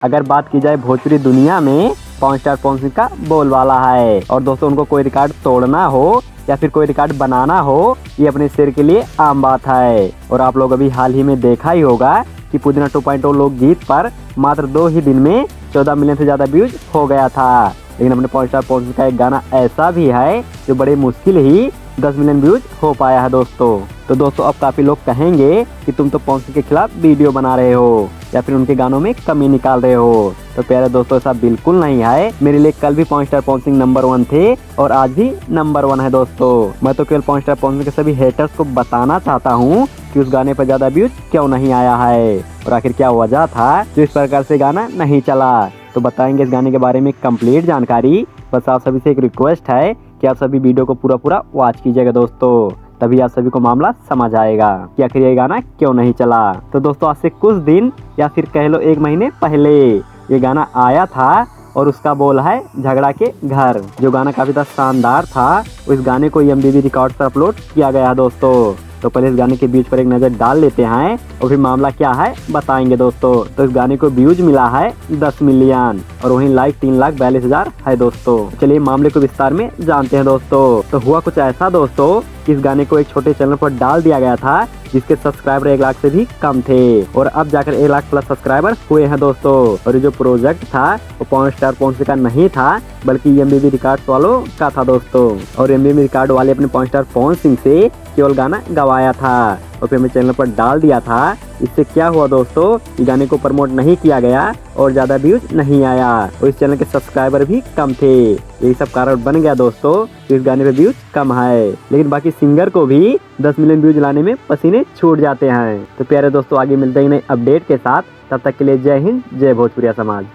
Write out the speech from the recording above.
अगर बात की जाए भोजपुरी दुनिया में, पवन स्टार पवन सिंह का बोलबाला है। और दोस्तों उनको कोई रिकॉर्ड तोड़ना हो या फिर कोई रिकॉर्ड बनाना हो, ये अपने शेर के लिए आम बात है। और आप लोग अभी हाल ही में देखा ही होगा कि पुदीना 2.0 लोकगीत पर मात्र 2 ही दिन में 14 मिलियन से ज्यादा व्यूज हो गया था। लेकिन अपने पवन स्टार पवन सिंह का एक गाना ऐसा भी है जो बड़े मुश्किल ही 10 मिलियन व्यूज हो पाया है दोस्तों। तो दोस्तों अब काफी लोग कहेंगे कि तुम तो पवन सिंह के खिलाफ वीडियो बना रहे हो या फिर उनके गानों में कमी निकाल रहे हो। तो प्यारे दोस्तों ऐसा बिल्कुल नहीं है। मेरे लिए कल भी पवन स्टार पवन सिंह नंबर 1 थे और आज भी नंबर 1 है दोस्तों। मैं तो केवल पवन स्टार पवन सिंह के सभी हेटर्स को बताना चाहता हूँ कि उस गाने पर ज्यादा व्यूज क्यों नहीं आया है और आखिर क्या वजह था जो इस प्रकार से गाना नहीं चला। तो बताएंगे इस गाने के बारे में कंप्लीट जानकारी। बस आप सभी से एक रिक्वेस्ट है कि आप सभी वीडियो को पूरा वॉच कीजिएगा दोस्तों, तभी आप सभी को मामला समझ आएगा कि आखिर ये गाना क्यों नहीं चला। तो दोस्तों आज से कुछ दिन या फिर कह लो 1 महीने पहले ये गाना आया था और उसका बोल है झगड़ा के घर। जो गाना काफी शानदार था, उस गाने को IMDb रिकॉर्ड पर अपलोड किया गया है दोस्तों। तो पहले इस गाने के बीच पर एक नजर डाल लेते हैं और फिर मामला क्या है बताएंगे दोस्तों। तो इस गाने को व्यूज मिला है 10 मिलियन और वहीं लाइक 3,42,000 है दोस्तों। चलिए मामले को विस्तार में जानते हैं दोस्तों। तो हुआ कुछ ऐसा दोस्तों, इस गाने को एक छोटे चैनल पर डाल दिया गया था जिसके सब्सक्राइबर 1 लाख से भी कम थे और अब जाकर 1 लाख प्लस सब्सक्राइबर हुए हैं दोस्तों। और ये जो प्रोजेक्ट था वो पवन स्टार पवन सिंह का नहीं था बल्कि IMDb रिकॉर्ड वालों का था दोस्तों। और IMDb रिकॉर्ड वाले अपने पवन स्टार पवन सिंह से केवल गाना गवाया था और फिर हमें चैनल पर डाल दिया था। इससे क्या हुआ दोस्तों, इस गाने को प्रमोट नहीं किया गया और ज्यादा व्यूज नहीं आया और इस चैनल के सब्सक्राइबर भी कम थे। यही सब कारण बन गया दोस्तों तो इस गाने पे व्यूज कम है। लेकिन बाकी सिंगर को भी 10 मिलियन व्यूज लाने में पसीने छूट जाते हैं। तो प्यारे दोस्तों आगे मिलते हैं नए अपडेट के साथ, तब तक के लिए जय हिंद, जय भोजपुरिया समाज।